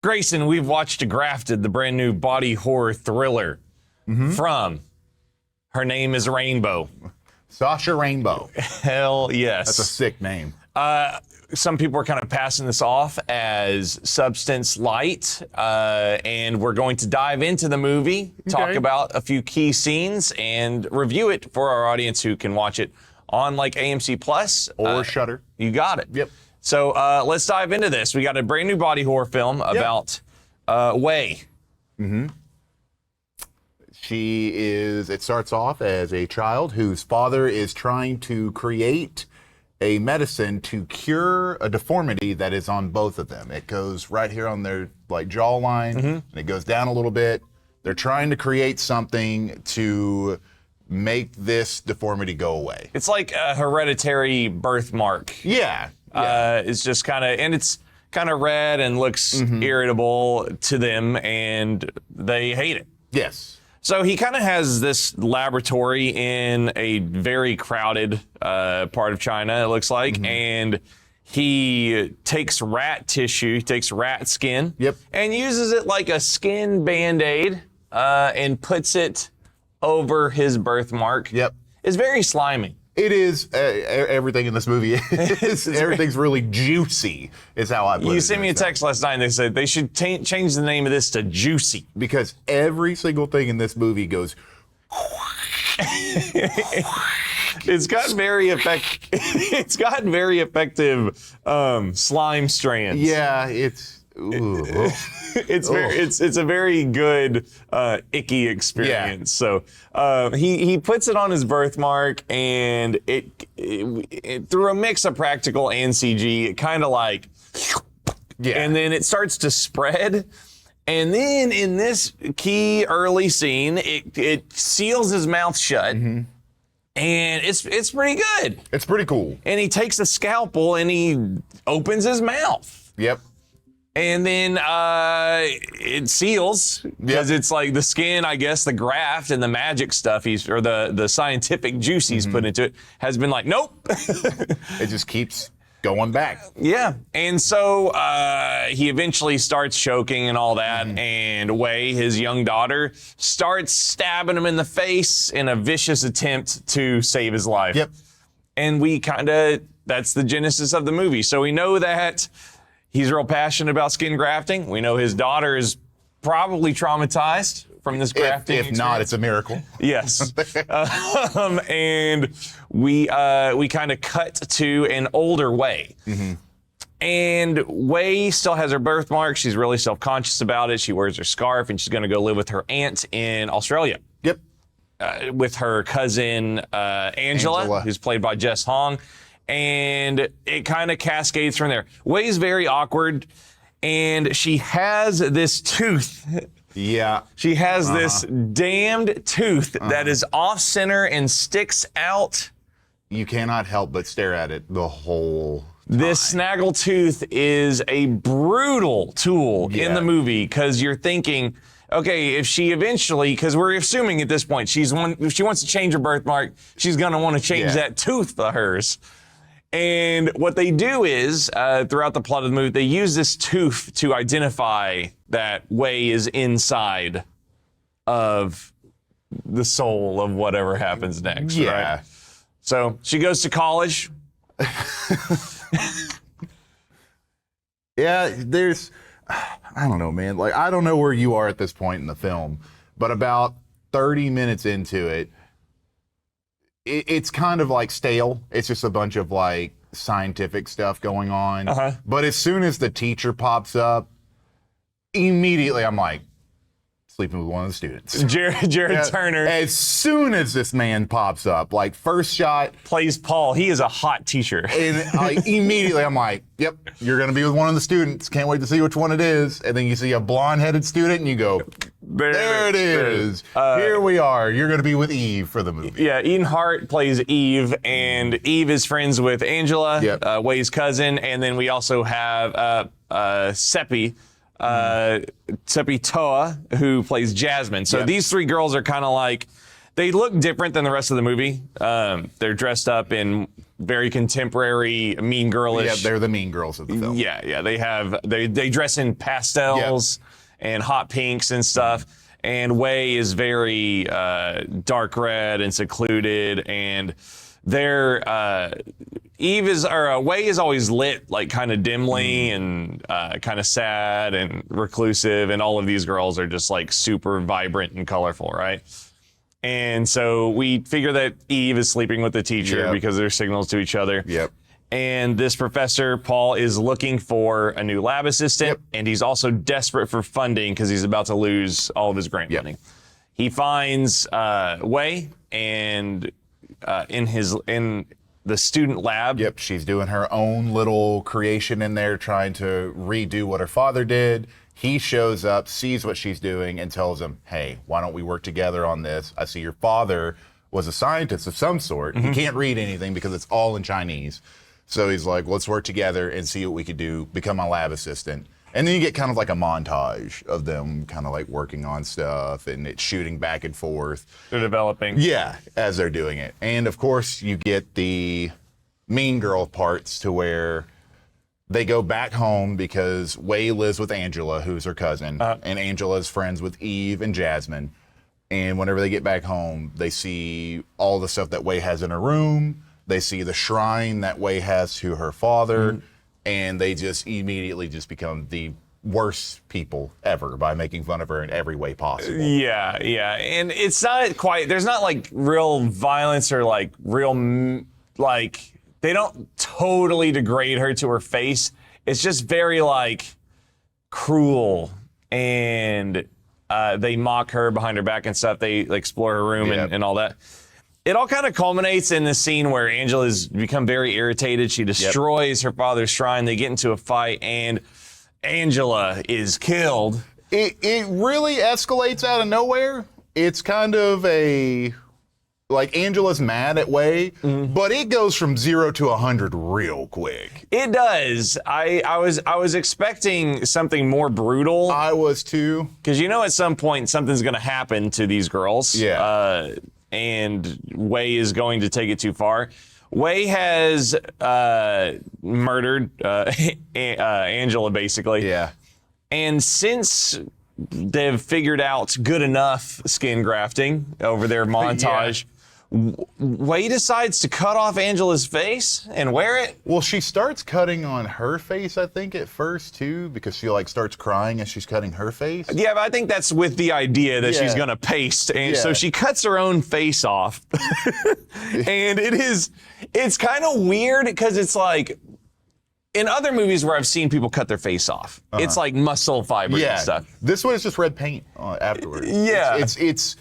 Grayson, we've watched Grafted, the brand new body horror thriller from Her Name is Rainbow. Sasha Rainbow. Hell yes. That's a sick name. Some people are kind of passing this off as substance light, and we're going to dive into the movie, talk about a few key scenes, and review it for our audience who can watch it on like AMC Plus Or Shudder. You got it. Yep. So let's dive into this. We got a brand new body horror film about Wei. It starts off as a child whose father is trying to create a medicine to cure a deformity that is on both of them. It goes right here on their like jawline, and it goes down a little bit. They're trying to create something to make this deformity go away. It's like a hereditary birthmark. Yeah. It's just kind of, and it's kind of red and looks irritable to them, and they hate it. Yes. So he kind of has this laboratory in a very crowded part of China, it looks like, and he takes rat tissue, takes rat skin, and uses it like a skin Band-Aid and puts it over his birthmark. It's very slimy. It is. Everything in this movie is. Everything's really juicy, is how I put it. You sent me a text last night and they said they should change the name of this to Juicy. Because every single thing in this movie goes. It's got very effective slime strands. Yeah, it's. Ooh. It's a very good icky experience. So he puts it on his birthmark, and it through a mix of practical and CG, it kind of like, and then it starts to spread. And then in this key early scene, it seals his mouth shut. And it's pretty good. It's pretty cool. And he takes a scalpel and he opens his mouth. And then it seals because it's like the skin, I guess, the graft and the magic stuff the scientific juice he's put into it has been like, nope. It just keeps going back. Yeah. And so he eventually starts choking and all that. And Wei, his young daughter, starts stabbing him in the face in a vicious attempt to save his life. And that's the genesis of the movie. So we know that he's real passionate about skin grafting. We know his daughter is probably traumatized from this grafting If not, it's a miracle. Yes. And we kind of cut to an older Wei. And Wei still has her birthmark. She's really self-conscious about it. She wears her scarf, and she's going to go live with her aunt in Australia. With her cousin Angela, who's played by Jess Hong. And it kind of cascades from there. Wei's very awkward, and she has this tooth. She has this damned tooth that is off-center and sticks out. You cannot help but stare at it the whole time. This snaggle tooth is a brutal tool in the movie, because you're thinking, okay, if she eventually, because we're assuming at this point, if she wants to change her birthmark, she's going to want to change that tooth of hers. And what they do is, throughout the plot of the movie, they use this tooth to identify that Wei is inside of the soul of whatever happens next. Right? So she goes to college. There's, I don't know, man. Like, I don't know where you are at this point in the film, but about 30 minutes into it, it's kind of like stale. It's just a bunch of like scientific stuff going on. But as soon as the teacher pops up, immediately I'm like, sleeping with one of the students. Jared Turner. As soon as this man pops up, like first shot. Plays Paul. He is a hot teacher. And immediately I'm like, yep, you're going to be with one of the students. Can't wait to see which one it is. And then you see a blonde-headed student and you go, there it is. Here we are. You're going to be with Eve for the movie. Yeah, Eden Hart plays Eve, and Eve is friends with Angela, Wei's cousin. And then we also have Seppi Toa, who plays Jasmine. So these three girls are kind of like, they look different than the rest of the movie. They're dressed up in very contemporary, mean girlish. Yeah, they're the mean girls of the film. Yeah. They dress in pastels and hot pinks and stuff. And Wei is very dark red and secluded, and Wei is always lit like kind of dimly and kind of sad and reclusive, and all of these girls are just like super vibrant and colorful, right? And so we figure that Eve is sleeping with the teacher because they're signals to each other. Yep. And this professor, Paul, is looking for a new lab assistant, and he's also desperate for funding because he's about to lose all of his grant money. He finds Wei and in the student lab. Yep, she's doing her own little creation in there, trying to redo what her father did. He shows up, sees what she's doing, and tells him, hey, why don't we work together on this? I see your father was a scientist of some sort. He can't read anything because it's all in Chinese. So he's like, let's work together and see what we could do, become my lab assistant. And then you get kind of like a montage of them kind of like working on stuff and it's shooting back and forth. They're developing. Yeah, as they're doing it. And of course, you get the mean girl parts to where they go back home because Wei lives with Angela, who's her cousin, and Angela's friends with Eve and Jasmine. And whenever they get back home, they see all the stuff that Wei has in her room. They see the shrine that Wei has to her father, and they just immediately just become the worst people ever by making fun of her in every way possible. Yeah. And it's not quite, there's not like real violence or like real, like, they don't totally degrade her to her face. It's just very like cruel, and they mock her behind her back and stuff. They explore her room and all that. It all kind of culminates in the scene where Angela's become very irritated. She destroys her father's shrine. They get into a fight, and Angela is killed. It really escalates out of nowhere. It's kind of like Angela's mad at Wei, but it goes from 0 to 100 real quick. It does. I was expecting something more brutal. I was too. Because at some point something's going to happen to these girls. Yeah. And Wei is going to take it too far. Wei has murdered Angela, basically. Yeah. And since they've figured out good enough skin grafting over their montage, Wei decides to cut off Angela's face and wear it. Well, she starts cutting on her face, I think, at first, too, because she, starts crying as she's cutting her face. Yeah, but I think that's with the idea that she's going to paste. And so she cuts her own face off. And it's kind of weird because it's like, in other movies where I've seen people cut their face off, it's like muscle fibers and stuff. This one is just red paint afterwards. Yeah. It's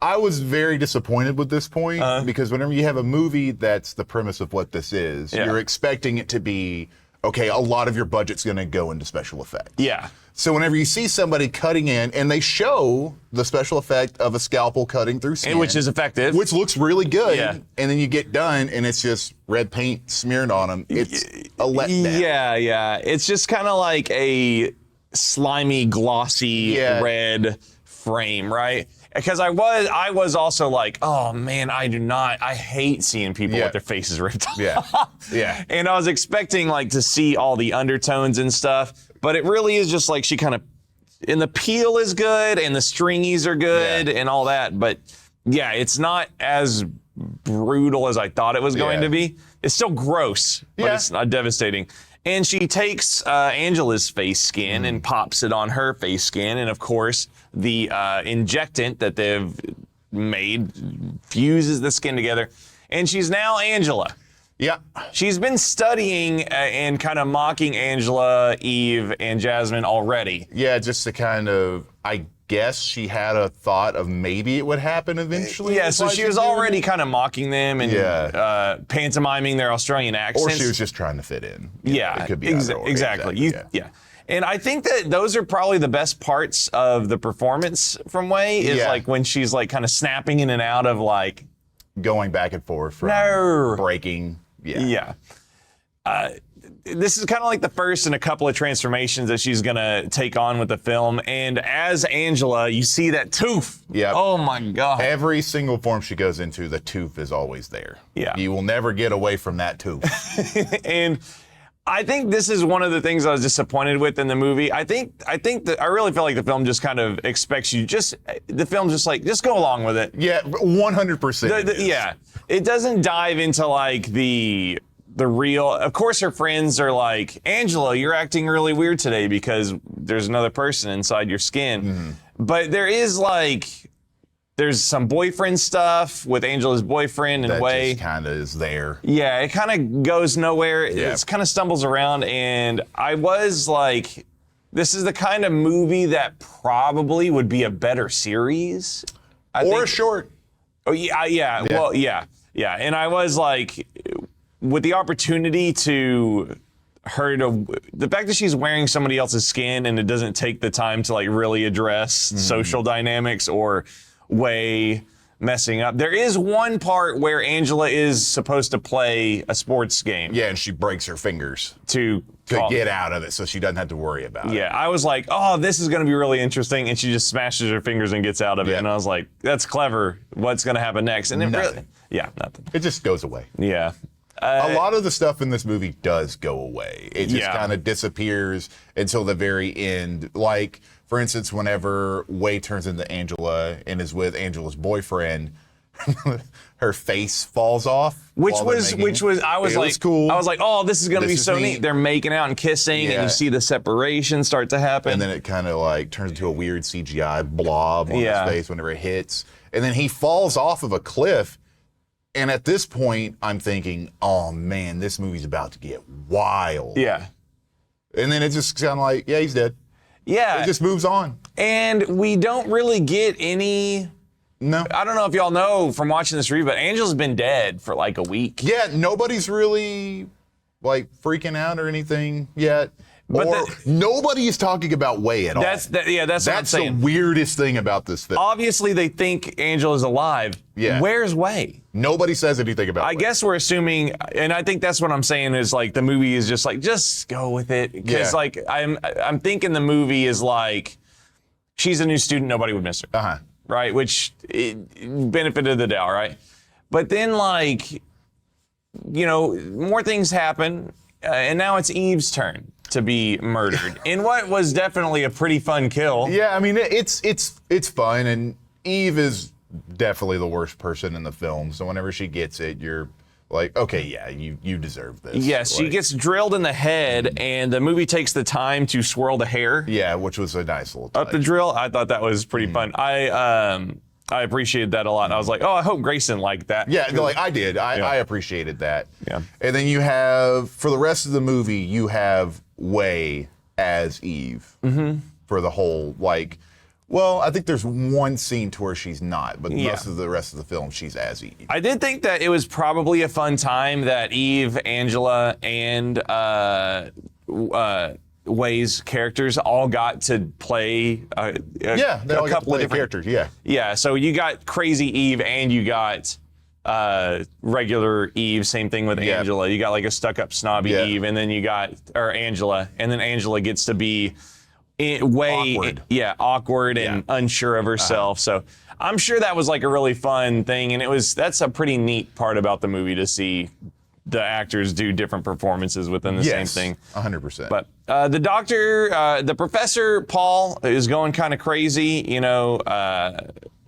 I was very disappointed with this point because whenever you have a movie that's the premise of what this is, you're expecting it to be, okay, a lot of your budget's going to go into special effects. Yeah. So whenever you see somebody cutting in, and they show the special effect of a scalpel cutting through skin. Which is effective. Which looks really good. Yeah. And then you get done, and it's just red paint smeared on them. It's a letdown. Yeah. It's just kind of like a slimy, glossy red frame, right? Because I was also like, oh man, I hate seeing people with their faces ripped off. Yeah. And I was expecting to see all the undertones and stuff, but it really is just like she kind of, and the peel is good and the stringies are good and all that, but yeah, it's not as brutal as I thought it was going to be. It's still gross, but it's not devastating. And she takes Angela's face skin and pops it on her face skin. And of course, the injectant that they've made fuses the skin together. And she's now Angela. Yeah. She's been studying and kind of mocking Angela, Eve, and Jasmine already. Yeah, just to kind of, I guess she had a thought of maybe it would happen eventually. Yeah, so she was already kind of mocking them and pantomiming their Australian accents. Or she was just trying to fit in. Yeah, it could be exactly. And I think that those are probably the best parts of the performance from Wei is when she's kind of snapping in and out of going back and forth from breaking. this is kind of like the first in a couple of transformations that she's gonna take on with the film. And as Angela, you see that tooth. Yep. Oh my God. Every single form she goes into, the tooth is always there. Yeah. You will never get away from that tooth. And I think this is one of the things I was disappointed with in the movie. I think that I really feel like the film just kind of expects you just go along with it. Yeah, 100%. Yeah. It doesn't dive into like the real. Of course her friends are like, Angela, you're acting really weird today because there's another person inside your skin. Mm-hmm. But there's some boyfriend stuff with Angela's boyfriend and That Way. just kind of is there. Yeah, it kind of goes nowhere. Yeah. It kind of stumbles around, and I was like, this is the kind of movie that probably would be a better series. Or short. Oh, yeah. Well, yeah. And I was like, with the opportunity the fact that she's wearing somebody else's skin and it doesn't take the time to like really address social dynamics or Way messing up. There is one part where Angela is supposed to play a sports game. Yeah, and she breaks her fingers To get out of it so she doesn't have to worry about it. Yeah, I was like, oh, this is going to be really interesting. And she just smashes her fingers and gets out of it. Yeah. And I was like, that's clever. What's going to happen next? And it Nothing. nothing. It just goes away. Yeah. A lot of the stuff in this movie does go away. It just Yeah. kind of disappears until the very end. Like, for instance, whenever Way turns into Angela and is with Angela's boyfriend, her face falls off. I was cool. I was like, oh, this is going to be This is so neat. neat. They're making out and kissing, and Yeah. you see the separation start to happen. And then it kind of like turns into a weird CGI blob on Yeah. his face whenever it hits. And then he falls off of a cliff. And at this point, I'm thinking, oh man, this movie's about to get wild. yeah. And then it just kind of like, yeah, he's dead. Yeah. It just moves on. And we don't really get any. No. I don't know if y'all know from watching this review, but Angela's been dead for like a week. Yeah, nobody's really like freaking out or anything yet. But nobody is talking about Way at all. That's what I'm That's the saying. weirdest thing about this film. Obviously, they think Angela's alive. Yeah. Where's Way? Nobody says anything about I Way. guess we're assuming, and I think that's what I'm saying is like the movie is just like, just go with it. Because Yeah. like I'm thinking the movie is like, she's a new student, nobody would miss her. Uh-huh. Right? Which benefit of the doubt, right? But then like, more things happen, and now it's Eve's turn to be murdered in what was definitely a pretty fun kill. Yeah, I mean it's fun, and Eve is definitely the worst person in the film. So whenever she gets it, you're like, okay, yeah, you deserve this. Yes, she Like, gets drilled in the head, and the movie takes the time to swirl the hair Yeah, which was a nice little touch. up the drill. I thought that was pretty fun. I appreciated that a lot. I was like, oh, I hope Grayson liked that. Yeah, no, like I did. I appreciated that. Yeah. And then you have, for the rest of the movie, you have Way as Eve for the whole, like, well, I think there's one scene to where she's not, but Yeah. most of the rest of the film, she's as Eve. I did think that it was probably a fun time that Eve, Angela, and Way's characters all got to play Yeah, they all a got to couple play of different characters, yeah. Yeah, so you got Crazy Eve and you got regular Eve, same thing with Yeah. Angela. You got like a stuck-up snobby Yeah. Eve, and then you got Angela, and then Angela gets to be Awkward. awkward and unsure of herself. So I'm sure that was like a really fun thing, and that's a pretty neat part about the movie to see the actors do different performances within the same thing. 100%. But the doctor, the professor, Paul, is going kind of crazy.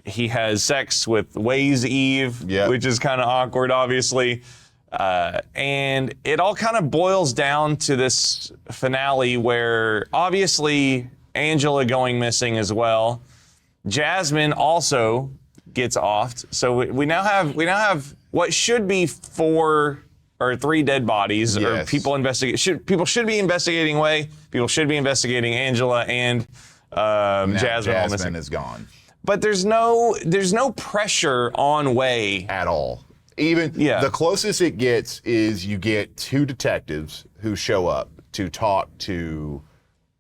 He has sex with Way's Eve, Yep. which is kind of awkward, obviously. And it all kind of boils down to this finale where obviously Angela going missing as well. Jasmine also gets offed. So we now have what should be 4 or 3 dead bodies, or Yes. people should be investigating Way. People should be investigating Angela and Jasmine all missing. Jasmine is gone. But there's no pressure on Way. At all. Even the closest it gets is you get 2 detectives who show up to talk to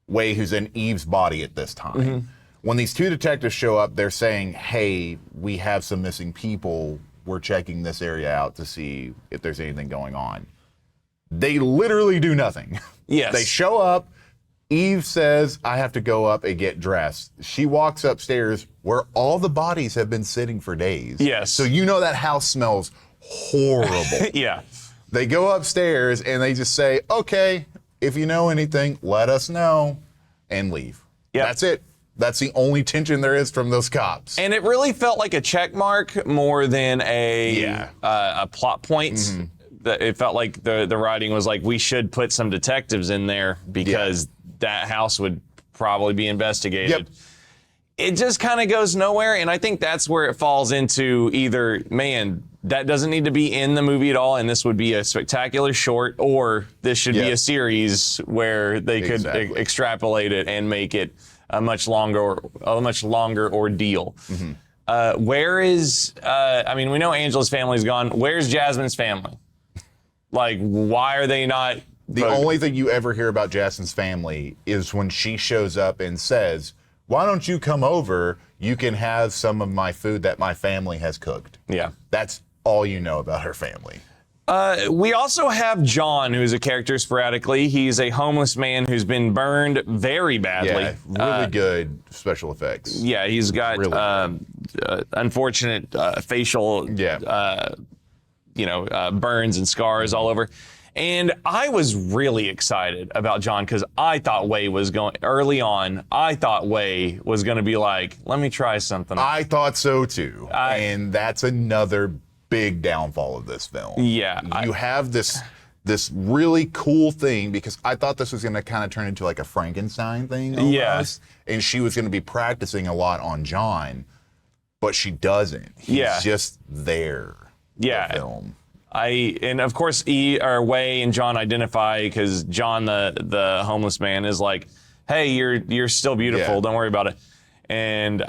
Way, who's in Eve's body at this time. Mm-hmm. When these 2 detectives show up, they're saying, hey, we have some missing people. We're checking this area out to see if there's anything going on. They literally do nothing. Yes. They show up. Eve says, I have to go up and get dressed. She walks upstairs where all the bodies have been sitting for days. Yes. So you know that house smells horrible. Yeah. They go upstairs and they just say, okay, if you know anything, let us know, and leave. Yep. That's it. That's the only tension there is from those cops. And it really felt like a check mark more than a plot point. Mm-hmm. It felt like the writing was like, we should put some detectives in there because that house would probably be investigated. Yep. It just kind of goes nowhere, and I think that's where it falls into either, man, that doesn't need to be in the movie at all, and this would be a spectacular short, or this should be a series where they could extrapolate it and make it a much longer ordeal. Mm-hmm. Where is, I mean, we know Angela's family's gone. Where's Jasmine's family? Like, why are they not? The only thing you ever hear about Jasmine's family is when she shows up and says, why don't you come over? You can have some of my food that my family has cooked. Yeah. That's all you know about her family. We also have John, who's a character sporadically. He's a homeless man who's been burned very badly. Yeah, really good special effects. Yeah, he's got really unfortunate facial, burns and scars all over. And I was really excited about John because I thought Way was going early on. I thought Way was going to be like, let me try something. I thought so too. And that's another big downfall of this film. Yeah. You have this really cool thing, because I thought this was going to kind of turn into like a Frankenstein thing almost. Yeah. And she was going to be practicing a lot on John, but she doesn't. He's just there. Yeah. The film. And of course, Way and John identify because John, the homeless man, is like, hey, you're still beautiful. Yeah. Don't worry about it. And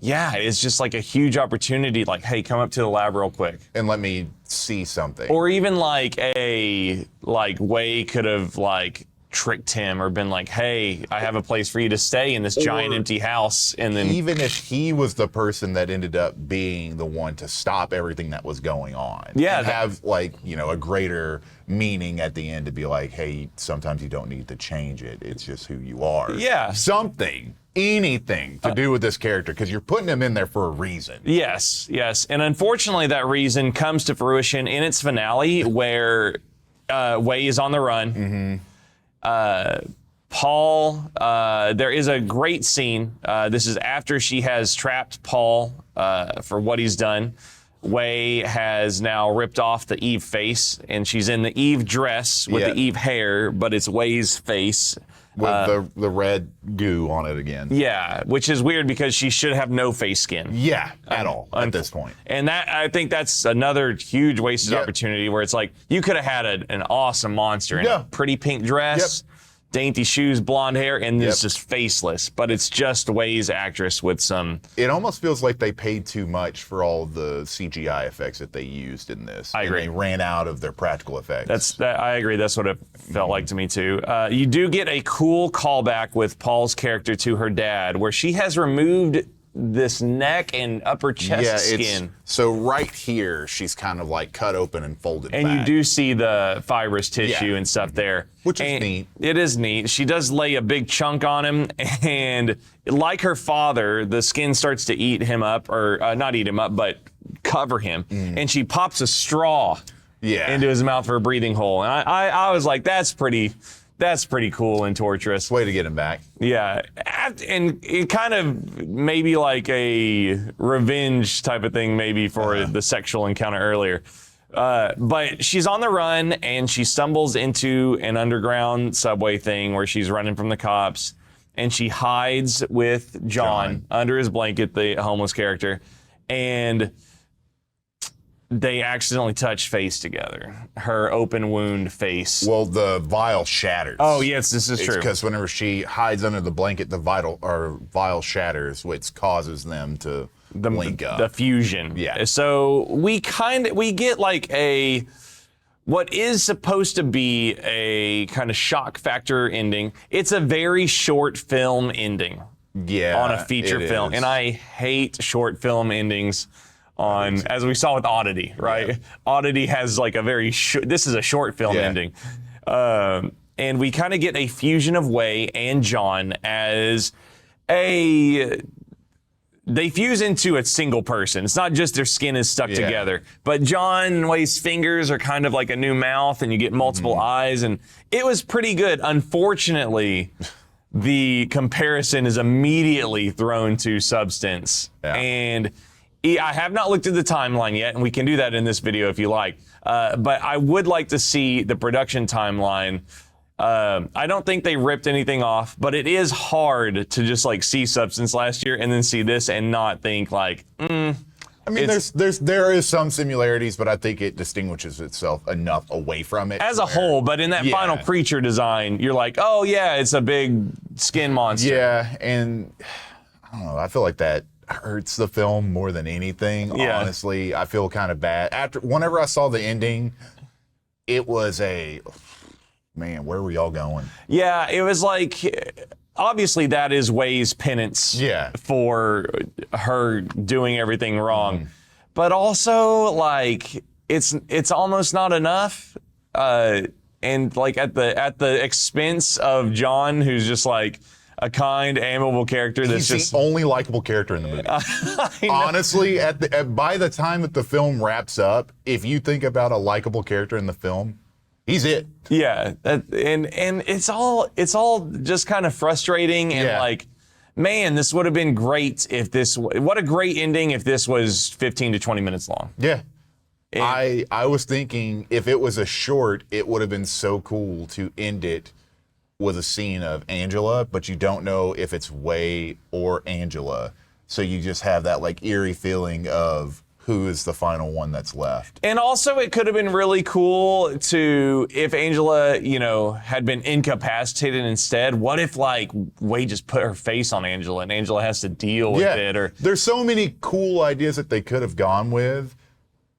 it's just like a huge opportunity. Like, hey, come up to the lab real quick and let me see something. Or even like Way could have like tricked him or been like, hey, I have a place for you to stay in this giant empty house. And then even if he was the person that ended up being the one to stop everything that was going on. Yeah. And have a greater meaning at the end to be like, hey, sometimes you don't need to change it. It's just who you are. Yeah. Something. Anything to do with this character, because you're putting him in there for a reason. Yes. And unfortunately, that reason comes to fruition in its finale where Way is on the run. Mm-hmm. Paul, there is a great scene. This is after she has trapped Paul for what he's done. Way has now ripped off the Eve face, and she's in the Eve dress with the Eve hair, but it's Way's face. With the red goo on it again. Yeah, which is weird because she should have no face skin. Yeah, at all at this point. And I think that's another huge wasted opportunity where it's like, you could have had an awesome monster in a pretty pink dress, dainty shoes, blonde hair, and it's just faceless. But it's just Way's actress with some... It almost feels like they paid too much for all the CGI effects that they used in this. I agree. And they ran out of their practical effects. I agree. That's what it felt like to me, too. You do get a cool callback with Paul's character to her dad, where she has removed this neck and upper chest skin. So right here, she's kind of like cut open and folded and back. You do see the fibrous tissue and stuff there. Which is neat. It is neat. She does lay a big chunk on him, and like her father, the skin starts to eat him up, or not eat him up, but cover him. And she pops a straw into his mouth for a breathing hole. And I was like, that's pretty cool and torturous. Way to get him back. Yeah. And it kind of maybe like a revenge type of thing, maybe for the sexual encounter earlier. But she's on the run, and she stumbles into an underground subway thing where she's running from the cops, and she hides with John under his blanket, the homeless character, and they accidentally touch face together. Her open wound face. Well, the vial shatters. Oh, yes, this is true. Because whenever she hides under the blanket, the vial shatters, which causes them to link up. The fusion. Yeah. So we get like what is supposed to be a kind of shock factor ending. It's a very short film ending. Yeah. On a feature film. Is. And I hate short film endings. on, as we saw with Oddity, right? Yeah. Oddity has like a very this is a short film ending. And we kind of get a fusion of Wei and John as they fuse into a single person. It's not just their skin is stuck together, but John and Wei's fingers are kind of like a new mouth, and you get multiple eyes, and it was pretty good. Unfortunately, the comparison is immediately thrown to Substance. And I have not looked at the timeline yet, and we can do that in this video if you like. But I would like to see the production timeline. I don't think they ripped anything off, but it is hard to just like see Substance last year and then see this and not think like, I mean, there is some similarities, but I think it distinguishes itself enough away from it as a whole. But in that final creature design, you're like, oh yeah, it's a big skin monster. Yeah, and I don't know. I feel like that hurts the film more than anything. Honestly, I feel kind of bad whenever I saw the ending. It was man, where were y'all going? Yeah, it was like, obviously that is Wei's penance for her doing everything wrong. But also, like, it's almost not enough. And like at the expense of John, who's just like a kind, amiable character that's He's the only likable character in the movie. Honestly, by the time that the film wraps up, if you think about a likable character in the film, he's it. Yeah, and it's all just kind of frustrating and like, man, this would have been great if what a great ending if this was 15 to 20 minutes long. Yeah. I was thinking if it was a short, it would have been so cool to end it with a scene of Angela, but you don't know if it's Wei or Angela. So you just have that like eerie feeling of who is the final one that's left. And also it could have been really cool if Angela, had been incapacitated instead. What if like Wei just put her face on Angela and Angela has to deal with it? Or there's so many cool ideas that they could have gone with,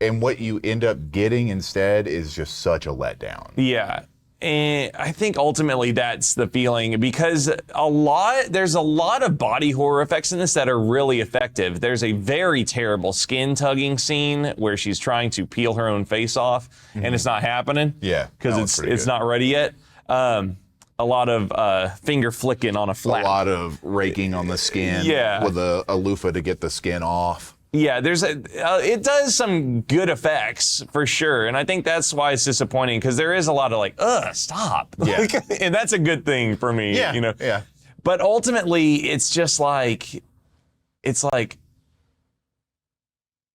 and what you end up getting instead is just such a letdown. Yeah. And I think ultimately that's the feeling, because there's a lot of body horror effects in this that are really effective. There's a very terrible skin tugging scene where she's trying to peel her own face off and it's not happening. Yeah. Because it's not ready yet. A lot of finger flicking on a flap. A lot of raking on the skin with a loofah to get the skin off. Yeah, it does some good effects for sure, and I think that's why it's disappointing, because there is a lot of like, stop, and that's a good thing for me, Yeah. But ultimately, it's just like,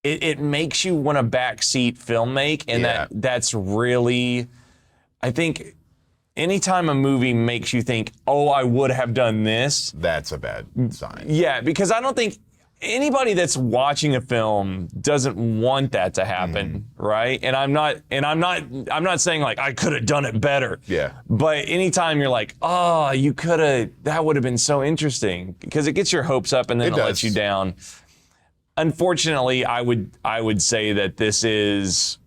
it makes you want to backseat filmmake, and that's really, I think, anytime a movie makes you think, oh, I would have done this, that's a bad sign. Yeah, because I don't think anybody that's watching a film doesn't want that to happen, right? And I'm not saying like I could have done it better. Yeah. But anytime you're like, oh, you could have, that would have been so interesting, because it gets your hopes up and then it lets you down. Unfortunately, I would say that this is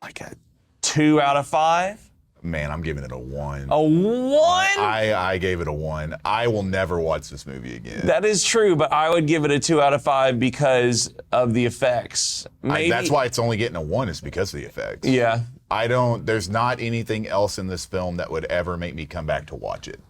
like a 2 out of 5. Man, I'm giving it a 1. A 1? I gave it a 1. I will never watch this movie again. That is true, but I would give it a 2 out of 5 because of the effects. That's why it's only getting a 1, is because of the effects. Yeah. There's not anything else in this film that would ever make me come back to watch it.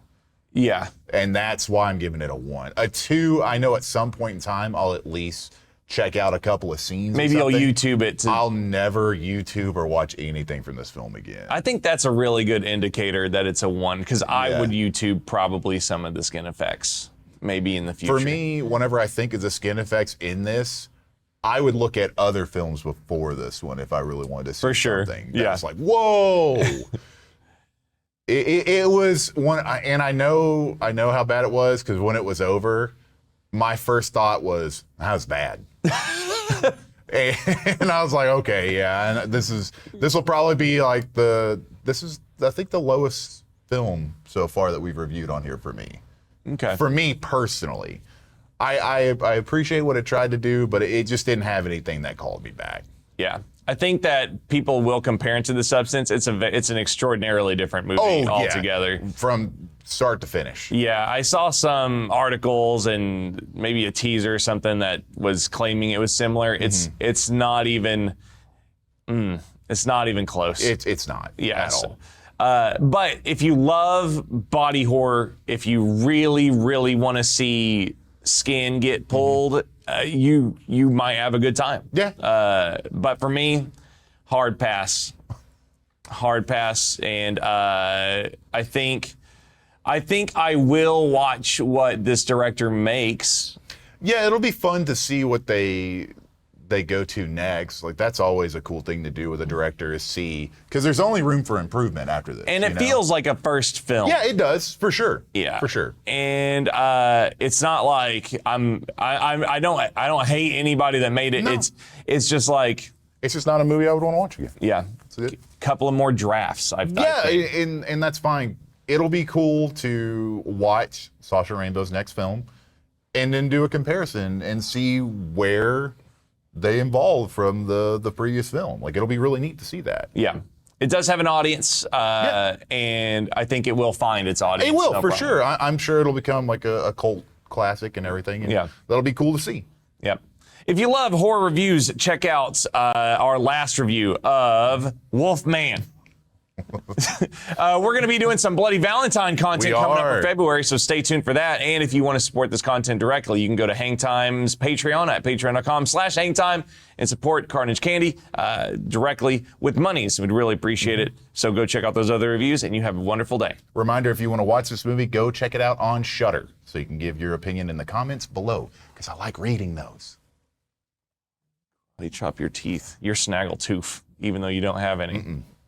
Yeah. And that's why I'm giving it a 1. A 2, I know at some point in time I'll at least check out a couple of scenes. Maybe you'll YouTube it. I'll never YouTube or watch anything from this film again. I think that's a really good indicator that it's a 1, because I would YouTube probably some of the skin effects, maybe in the future. For me, whenever I think of the skin effects in this, I would look at other films before this one if I really wanted to see something. Yeah. It's like, whoa. It was one, and I know how bad it was, because when it was over, my first thought was, that was bad. And I was like, okay, yeah, and this will probably be like I think the lowest film so far that we've reviewed on here for me. Okay. For me personally, I appreciate what it tried to do, but it just didn't have anything that called me back. Yeah. I think that people will compare it to The Substance. It's an extraordinarily different movie altogether. Yeah. From start to finish. Yeah, I saw some articles and maybe a teaser or something that was claiming it was similar. It's not even close. It's not at all. But if you love body horror, if you really, really want to see skin get pulled, you might have a good time. Yeah. But for me, hard pass. And I think I will watch what this director makes. Yeah, it'll be fun to see what they go to next. Like, that's always a cool thing to do with a director, is see, because there's only room for improvement after this. And it feels like a first film. Yeah, it does, for sure. Yeah, for sure. And it's not like I don't hate anybody that made it. No. It's just like, it's just not a movie I would want to watch again. Yeah, that's it. Couple of more drafts. I think. And that's fine. It'll be cool to watch Sasha Rainbow's next film, and then do a comparison and see where they evolved from the previous film. Like, it'll be really neat to see that. Yeah. It does have an audience, and I think it will find its audience. It will, for sure. I'm sure it'll become like a cult classic and everything. And that'll be cool to see. Yep. If you love horror reviews, check out our last review of Wolfman. We're going to be doing some Bloody Valentine content coming up in February, so stay tuned for that. And if you want to support this content directly, you can go to Hangtime's Patreon at patreon.com/hangtime and support Carnage Candy directly with money. So we'd really appreciate it. So go check out those other reviews, and you have a wonderful day. Reminder, if you want to watch this movie, go check it out on Shudder, so you can give your opinion in the comments below, because I like reading those. They chop your teeth, your snaggle tooth, even though you don't have any.